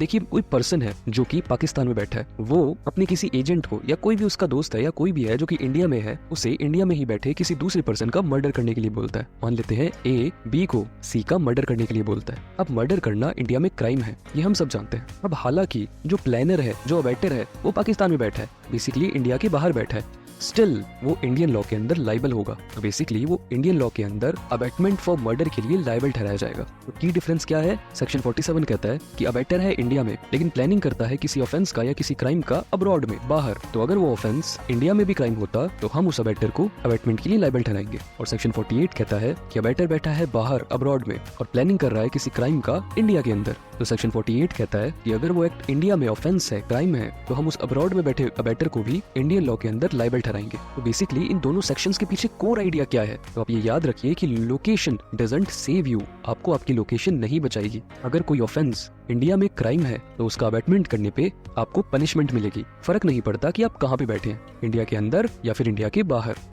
देखिए, कोई पर्सन है जो कि पाकिस्तान में बैठा है, वो अपने किसी एजेंट को या कोई भी उसका दोस्त है या कोई भी है जो कि इंडिया में है, उसे इंडिया में ही बैठे किसी दूसरे पर्सन का मर्डर करने के लिए बोलता है। मान लेते हैं ए बी को सी का मर्डर करने के लिए बोलता है। अब मर्डर करना इंडिया में क्राइम है, ये हम सब जानते हैं। अब हालांकि जो प्लानर है, जो अबैटर है, वो पाकिस्तान में बैठा है, बेसिकली इंडिया के बाहर बैठा है, स्टिल वो इंडियन लॉ के अंदर लाइबल होगा। तो बेसिकली वो इंडियन लॉ के अंदर अबैटमेंट फॉर मर्डर के लिए लाइबल ठहराया जाएगा। तो की डिफरेंस क्या है? सेक्शन 47 कहता है कि अबैटर है इंडिया में, लेकिन प्लानिंग करता है किसी ऑफेंस का या किसी क्राइम का अब्रॉड में, बाहर। तो अगर वो ऑफेंस इंडिया में भी क्राइम होता तो हम उस अबैटर को अबैटमेंट के लिए लाइबल ठहराएंगे। और सेक्शन 48 कहता है कि अबैटर बैठा है बाहर अब्रॉड में और प्लानिंग कर रहा है किसी क्राइम का इंडिया के अंदर। तो सेक्शन 48 कहता है कि अगर वो एक्ट इंडिया में ऑफेंस है, क्राइम है, तो हम उस अब्रॉड में बैठे अबैटर को भी इंडियन लॉ के अंदर लाइबल ठहराएंगे। तो बेसिकली इन दोनों सेक्शंस के पीछे कोर आइडिया क्या है? तो आप ये याद रखिए कि लोकेशन डजंट सेव यू, आपको आपकी लोकेशन नहीं बचाएगी। अगर कोई ऑफेंस इंडिया में क्राइम है तो उसका अबैटमेंट करने पे आपको पनिशमेंट मिलेगी। फर्क नहीं पड़ता कि आप कहाँ पे बैठे हैं, इंडिया के अंदर या फिर इंडिया के बाहर।